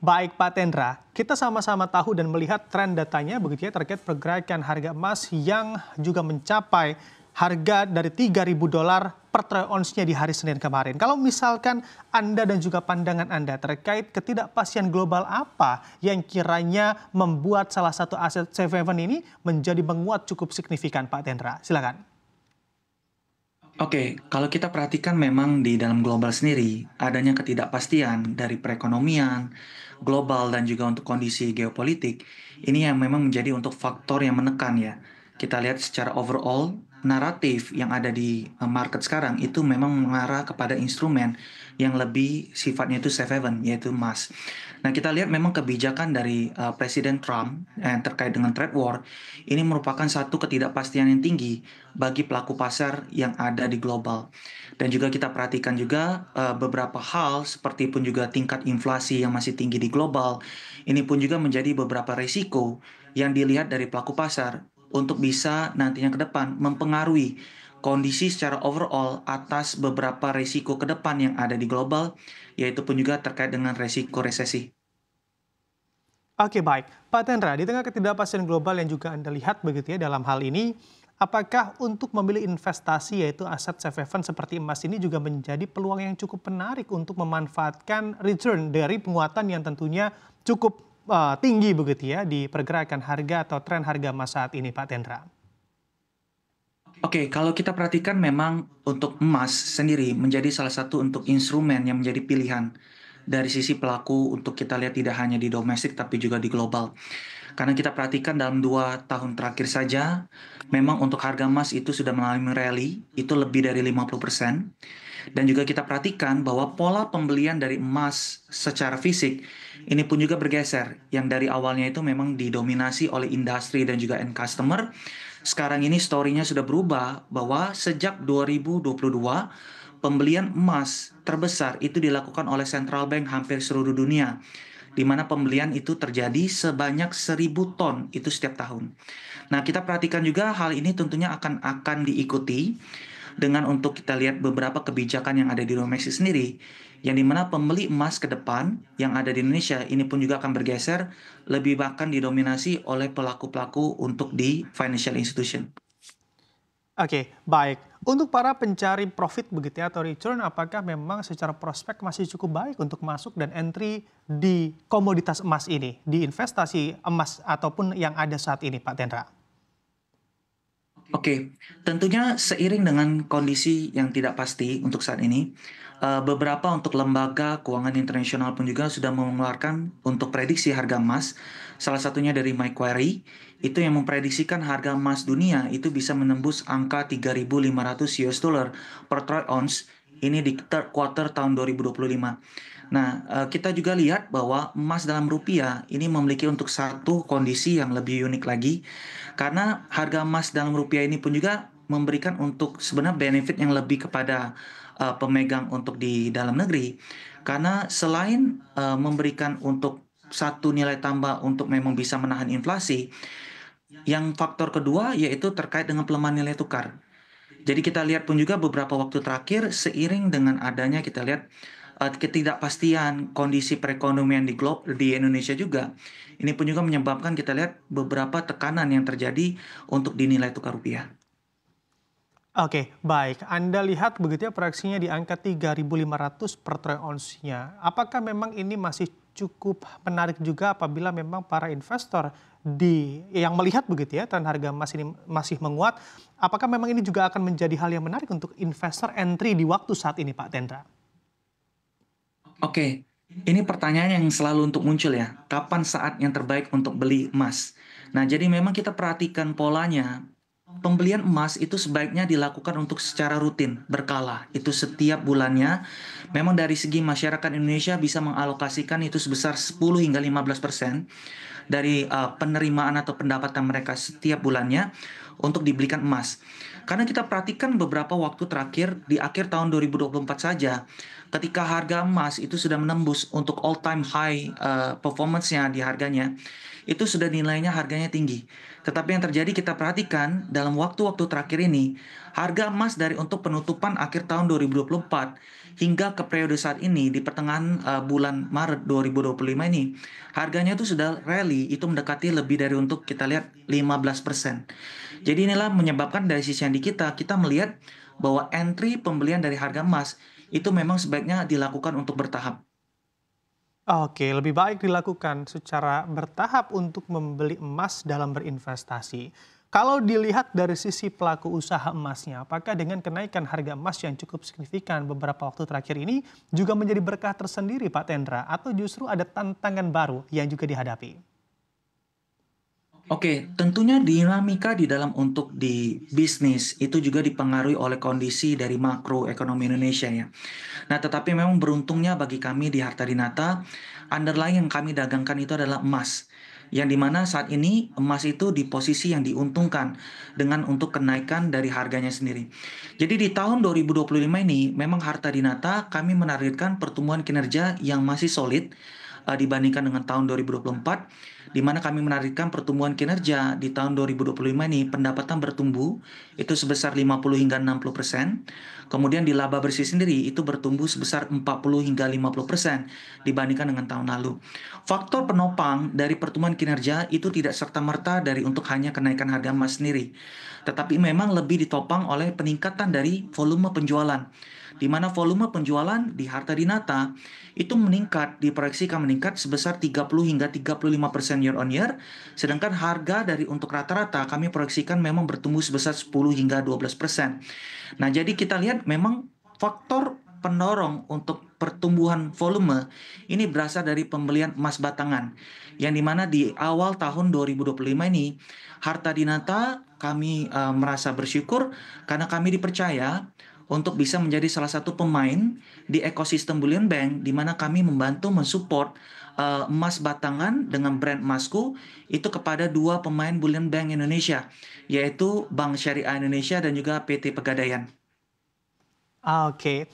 Baik Pak Tendra, kita sama-sama tahu dan melihat tren datanya begitu ya terkait pergerakan harga emas yang juga mencapai harga dari $3.000 per troy ounce-nya di hari Senin kemarin. Kalau misalkan Anda dan juga pandangan Anda terkait ketidakpastian global apa yang kiranya membuat salah satu aset safe haven ini menjadi menguat cukup signifikan Pak Tendra? Silakan. Oke, kalau kita perhatikan memang di dalam global sendiri, adanya ketidakpastian dari perekonomian, global dan juga untuk kondisi geopolitik, ini yang memang menjadi untuk faktor yang menekan ya. Kita lihat secara overall, naratif yang ada di market sekarang itu memang mengarah kepada instrumen yang lebih sifatnya itu safe haven, yaitu emas. Nah, kita lihat memang kebijakan dari Presiden Trump terkait dengan trade war, ini merupakan satu ketidakpastian yang tinggi bagi pelaku pasar yang ada di global. Dan juga kita perhatikan juga beberapa hal seperti pun juga tingkat inflasi yang masih tinggi di global. Ini pun juga menjadi beberapa risiko yang dilihat dari pelaku pasar untuk bisa nantinya ke depan mempengaruhi kondisi secara overall atas beberapa risiko ke depan yang ada di global, yaitu pun juga terkait dengan risiko resesi. Oke baik, Pak Tendra, di tengah ketidakpastian global yang juga Anda lihat begitu ya dalam hal ini, apakah untuk memilih investasi yaitu aset safe haven seperti emas ini juga menjadi peluang yang cukup menarik untuk memanfaatkan return dari penguatan yang tentunya cukup tinggi begitu ya di pergerakan harga atau tren harga emas saat ini Pak Tendra? Oke, kalau kita perhatikan memang untuk emas sendiri menjadi salah satu untuk instrumen yang menjadi pilihan dari sisi pelaku untuk kita lihat tidak hanya di domestik tapi juga di global. Karena kita perhatikan dalam 2 tahun terakhir saja, memang untuk harga emas itu sudah mengalami rally, itu lebih dari 50%. Dan juga kita perhatikan bahwa pola pembelian dari emas secara fisik ini pun juga bergeser. Yang dari awalnya itu memang didominasi oleh industri dan juga end customer. Sekarang ini story-nya sudah berubah bahwa sejak 2022 pembelian emas terbesar itu dilakukan oleh central bank hampir seluruh dunia, di mana pembelian itu terjadi sebanyak 1.000 ton itu setiap tahun. Nah, kita perhatikan juga hal ini tentunya akan diikuti dengan untuk kita lihat beberapa kebijakan yang ada di domestik sendiri, yang dimana pembeli emas ke depan yang ada di Indonesia ini pun juga akan bergeser lebih bahkan didominasi oleh pelaku-pelaku untuk di financial institution. Oke, baik. Untuk para pencari profit begitu ya atau return, apakah memang secara prospek masih cukup baik untuk masuk dan entry di komoditas emas ini, di investasi emas ataupun yang ada saat ini, Pak Tendra? Oke, tentunya seiring dengan kondisi yang tidak pasti untuk saat ini, beberapa untuk lembaga keuangan internasional pun juga sudah mengeluarkan untuk prediksi harga emas. Salah satunya dari Macquarie, itu yang memprediksikan harga emas dunia itu bisa menembus angka 3.500 US dollar per troy ounce ini di third quarter tahun 2025. Nah, kita juga lihat bahwa emas dalam rupiah ini memiliki untuk satu kondisi yang lebih unik lagi, karena harga emas dalam rupiah ini pun juga memberikan untuk sebenarnya benefit yang lebih kepada pemegang untuk di dalam negeri. Karena selain memberikan untuk satu nilai tambah untuk memang bisa menahan inflasi, yang faktor kedua yaitu terkait dengan pelemahan nilai tukar. Jadi kita lihat pun juga beberapa waktu terakhir seiring dengan adanya kita lihat ketidakpastian kondisi perekonomian di Indonesia juga. Ini pun juga menyebabkan kita lihat beberapa tekanan yang terjadi untuk dinilai tukar rupiah. Oke, baik. Anda lihat begitu ya proyeksinya di angka 3.500 per troy ounce-nya. Apakah memang ini masih cukup menarik juga apabila memang para investor yang melihat begitu ya tren harga emas ini masih menguat, apakah memang ini juga akan menjadi hal yang menarik untuk investor entry di waktu saat ini, Pak Tendra? Oke, ini pertanyaan yang selalu untuk muncul ya. Kapan saat yang terbaik untuk beli emas? Nah, jadi memang kita perhatikan polanya. Pembelian emas itu sebaiknya dilakukan untuk secara rutin, berkala. Itu setiap bulannya. Memang dari segi masyarakat Indonesia bisa mengalokasikan itu sebesar 10 hingga 15% dari penerimaan atau pendapatan mereka setiap bulannya untuk dibelikan emas. Karena kita perhatikan beberapa waktu terakhir di akhir tahun 2024 saja, ketika harga emas itu sudah menembus untuk all time high performance-nya di harganya, itu sudah nilainya harganya tinggi. Tetapi yang terjadi kita perhatikan dalam waktu-waktu terakhir ini, harga emas dari untuk penutupan akhir tahun 2024 hingga ke periode saat ini di pertengahan bulan Maret 2025 ini, harganya itu sudah rally, itu mendekati lebih dari untuk kita lihat 15%. Jadi inilah menyebabkan dari sisi yang di kita melihat bahwa entry pembelian dari harga emas itu memang sebaiknya dilakukan untuk bertahap. Oke, lebih baik dilakukan secara bertahap untuk membeli emas dalam berinvestasi. Kalau dilihat dari sisi pelaku usaha emasnya, apakah dengan kenaikan harga emas yang cukup signifikan beberapa waktu terakhir ini juga menjadi berkah tersendiri, Pak Tendra, atau justru ada tantangan baru yang juga dihadapi? Oke, tentunya dinamika di dalam untuk di bisnis itu juga dipengaruhi oleh kondisi dari makroekonomi Indonesia ya. Nah, tetapi memang beruntungnya bagi kami di Harta Dinata, underlying yang kami dagangkan itu adalah emas. Yang dimana saat ini emas itu di posisi yang diuntungkan dengan untuk kenaikan dari harganya sendiri. Jadi di tahun 2025 ini memang Harta Dinata kami menargetkan pertumbuhan kinerja yang masih solid dibandingkan dengan tahun 2024, di mana kami menargetkan pertumbuhan kinerja di tahun 2025 ini pendapatan bertumbuh itu sebesar 50 hingga 60%. Kemudian di laba bersih sendiri itu bertumbuh sebesar 40 hingga 50% dibandingkan dengan tahun lalu. Faktor penopang dari pertumbuhan kinerja itu tidak serta-merta dari untuk hanya kenaikan harga emas sendiri, tetapi memang lebih ditopang oleh peningkatan dari volume penjualan, di mana volume penjualan di Harta Dinata itu meningkat, diproyeksikan meningkat sebesar 30 hingga 35% year on year, sedangkan harga dari untuk rata-rata kami proyeksikan memang bertumbuh sebesar 10 hingga 12%. Nah, jadi kita lihat memang faktor pendorong untuk pertumbuhan volume ini berasal dari pembelian emas batangan, yang dimana di awal tahun 2025 ini Harta Dinata kami merasa bersyukur karena kami dipercaya untuk bisa menjadi salah satu pemain di ekosistem Bullion Bank, di mana kami membantu mensupport emas batangan dengan brand emasku itu kepada dua pemain Bullion Bank Indonesia, yaitu Bank Syariah Indonesia dan juga PT Pegadaian. Oke,